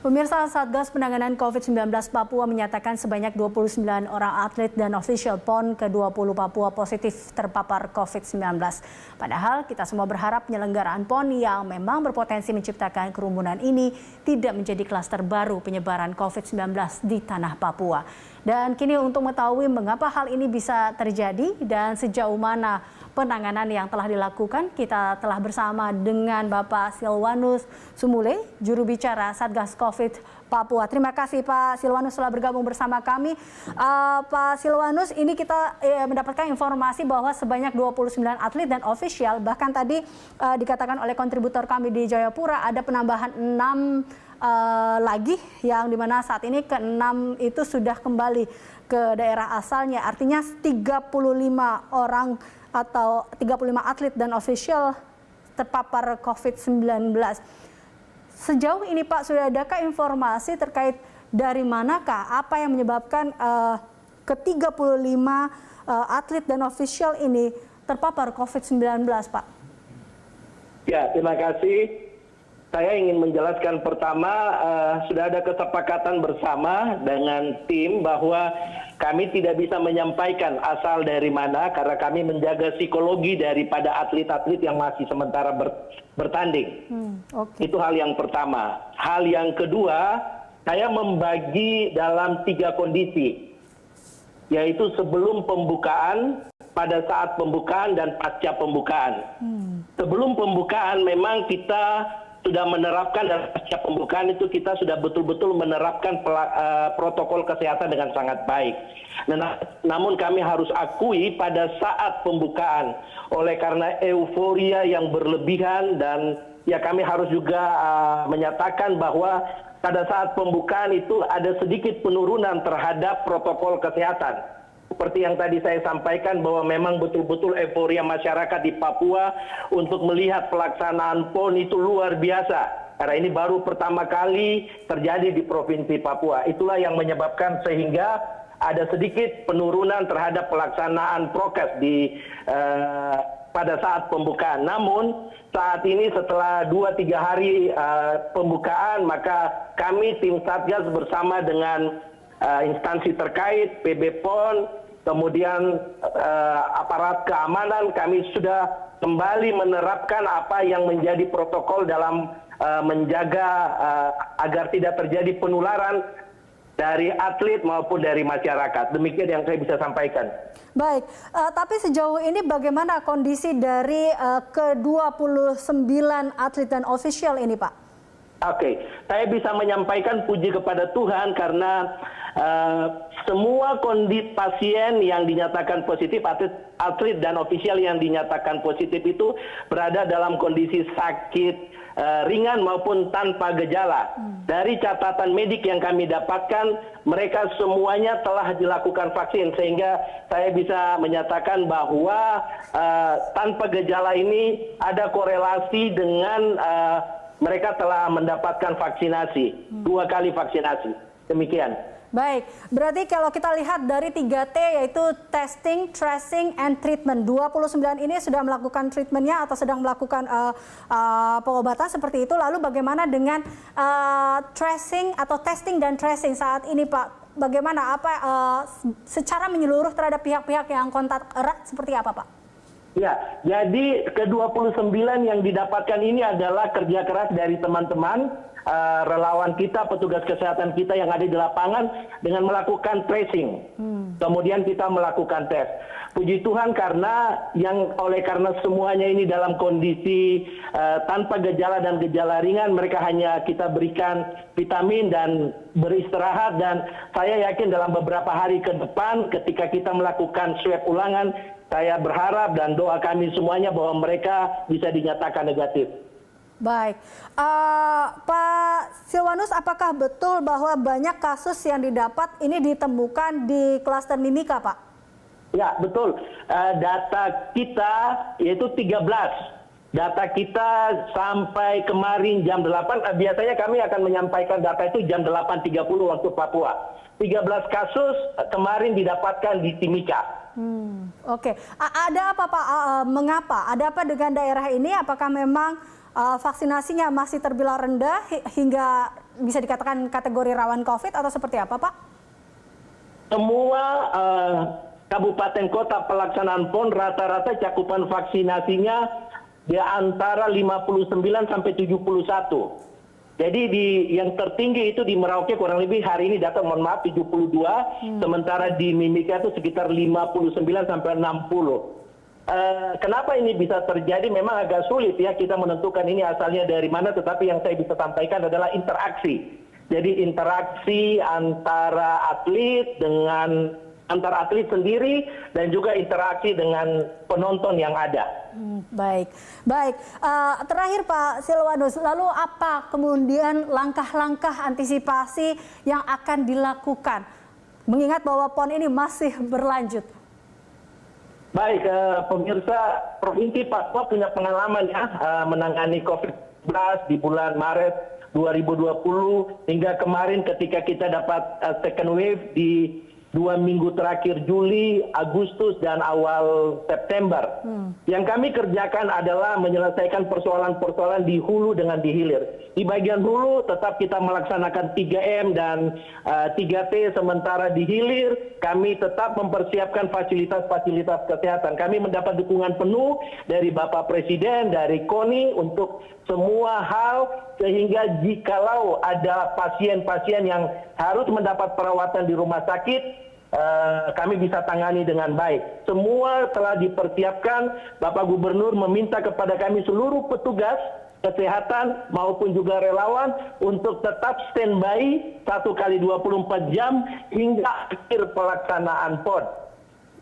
Pemirsa, Satgas Penanganan COVID-19 Papua menyatakan sebanyak 29 orang atlet dan ofisial PON ke-20 Papua positif terpapar COVID-19. Padahal kita semua berharap penyelenggaraan PON yang memang berpotensi menciptakan kerumunan ini tidak menjadi klaster baru penyebaran COVID-19 di tanah Papua. Dan kini untuk mengetahui mengapa hal ini bisa terjadi dan sejauh mana penanganan yang telah dilakukan, kita telah bersama dengan Bapak Silwanus Sumule, juru bicara Satgas COVID Papua. Terima kasih Pak Silwanus telah bergabung bersama kami. Pak Silwanus, ini kita mendapatkan informasi bahwa sebanyak 29 atlet dan ofisial, bahkan tadi dikatakan oleh kontributor kami di Jayapura ada penambahan 6 lagi yang dimana saat ini ke-6 itu sudah kembali ke daerah asalnya. Artinya 35 orang atau 35 atlet dan ofisial terpapar COVID-19. Sejauh ini Pak, sudah adakah informasi terkait dari manakah, apa yang menyebabkan ke-35 atlet dan ofisial ini terpapar COVID-19 Pak? Ya, terima kasih. Saya ingin menjelaskan pertama, sudah ada kesepakatan bersama dengan tim bahwa kami tidak bisa menyampaikan asal dari mana karena kami menjaga psikologi daripada atlet-atlet yang masih sementara bertanding. Okay. Itu hal yang pertama. Hal yang kedua, saya membagi dalam 3 kondisi, yaitu sebelum pembukaan, pada saat pembukaan, dan pasca pembukaan. Sebelum pembukaan memang kita sudah menerapkan, dan pasca pembukaan itu kita sudah betul-betul menerapkan protokol kesehatan dengan sangat baik. Namun kami harus akui pada saat pembukaan, oleh karena euforia yang berlebihan, dan ya kami harus juga menyatakan bahwa pada saat pembukaan itu ada sedikit penurunan terhadap protokol kesehatan. Seperti yang tadi saya sampaikan bahwa memang betul-betul euforia masyarakat di Papua untuk melihat pelaksanaan PON itu luar biasa. Karena ini baru pertama kali terjadi di Provinsi Papua. Itulah yang menyebabkan sehingga ada sedikit penurunan terhadap pelaksanaan prokes pada saat pembukaan. Namun saat ini setelah 2-3 hari pembukaan, maka kami tim Satgas bersama dengan instansi terkait, PB PON, kemudian aparat keamanan, kami sudah kembali menerapkan apa yang menjadi protokol dalam menjaga agar tidak terjadi penularan dari atlet maupun dari masyarakat. Demikian yang saya bisa sampaikan. Baik, tapi sejauh ini bagaimana kondisi dari ke-29 atlet dan ofisial ini Pak? Oke, saya bisa menyampaikan puji kepada Tuhan karena semua kondisi pasien yang dinyatakan positif, atlet dan ofisial yang dinyatakan positif itu berada dalam kondisi sakit ringan maupun tanpa gejala. Dari catatan medik yang kami dapatkan, mereka semuanya telah dilakukan vaksin, sehingga saya bisa menyatakan bahwa tanpa gejala ini ada korelasi dengan mereka telah mendapatkan vaksinasi, 2 kali vaksinasi. Demikian. Baik, berarti kalau kita lihat dari 3T yaitu testing, tracing, and treatment. 29 ini sudah melakukan treatmentnya atau sedang melakukan pengobatan seperti itu. Lalu bagaimana dengan tracing atau testing dan tracing saat ini Pak? Bagaimana secara menyeluruh terhadap pihak-pihak yang kontak erat seperti apa Pak? Ya, jadi ke-29 yang didapatkan ini adalah kerja keras dari teman-teman relawan kita, petugas kesehatan kita yang ada di lapangan dengan melakukan tracing. Kemudian kita melakukan tes. Puji Tuhan karena karena semuanya ini dalam kondisi tanpa gejala dan gejala ringan, mereka hanya kita berikan vitamin dan beristirahat, dan saya yakin dalam beberapa hari ke depan ketika kita melakukan swab ulangan, saya berharap dan doa kami semuanya bahwa mereka bisa dinyatakan negatif. Baik, Pak Silwanus, apakah betul bahwa banyak kasus yang didapat ini ditemukan di klaster Mimika, Pak? Ya, betul. Data kita yaitu 13. Data kita sampai kemarin jam 8, biasanya kami akan menyampaikan data itu jam 8.30 waktu Papua. 13 kasus kemarin didapatkan di Timika. Oke. Ada apa Pak? Mengapa? Ada apa dengan daerah ini? Apakah memang vaksinasinya masih terbilang rendah hingga bisa dikatakan kategori rawan COVID atau seperti apa, Pak? Semua kabupaten kota pelaksanaan PON rata-rata cakupan vaksinasinya di antara 59 sampai 71. Jadi yang tertinggi itu di Merauke kurang lebih hari ini data mohon maaf 72, sementara di Mimika itu sekitar 59 sampai 60. Kenapa ini bisa terjadi? Memang agak sulit ya kita menentukan ini asalnya dari mana, tetapi yang saya bisa sampaikan adalah interaksi. Jadi interaksi antara atlet dengan antara atlet sendiri dan juga interaksi dengan penonton yang ada. Baik. Terakhir Pak Silwanus, lalu apa kemudian langkah-langkah antisipasi yang akan dilakukan mengingat bahwa PON ini masih berlanjut? Baik, pemirsa, Provinsi Papua punya pengalaman ya menangani COVID-19 di bulan Maret 2020 hingga kemarin ketika kita dapat second wave di 2 minggu terakhir Juli, Agustus, dan awal September. Yang kami kerjakan adalah menyelesaikan persoalan-persoalan di hulu dengan di hilir. Di bagian hulu tetap kita melaksanakan 3M dan 3T, sementara di hilir kami tetap mempersiapkan fasilitas-fasilitas kesehatan. Kami mendapat dukungan penuh dari Bapak Presiden, dari KONI untuk semua hal, sehingga jikalau ada pasien-pasien yang harus mendapat perawatan di rumah sakit, kami bisa tangani dengan baik. Semua telah dipersiapkan. Bapak Gubernur meminta kepada kami seluruh petugas kesehatan maupun juga relawan untuk tetap standby 1x24 jam hingga akhir pelaksanaan PON.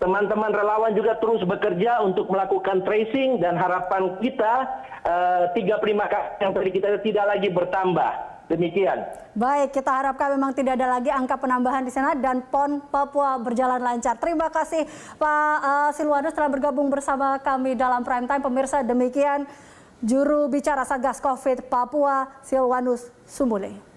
Teman-teman relawan juga terus bekerja untuk melakukan tracing, dan harapan kita 35 kasus yang tadi kita tidak lagi bertambah. Demikian. Baik, kita harapkan memang tidak ada lagi angka penambahan di sana dan PON Papua berjalan lancar. Terima kasih Pak Silwanus telah bergabung bersama kami dalam Prime Time. Pemirsa, demikian juru bicara Satgas COVID Papua Silwanus Sumbule.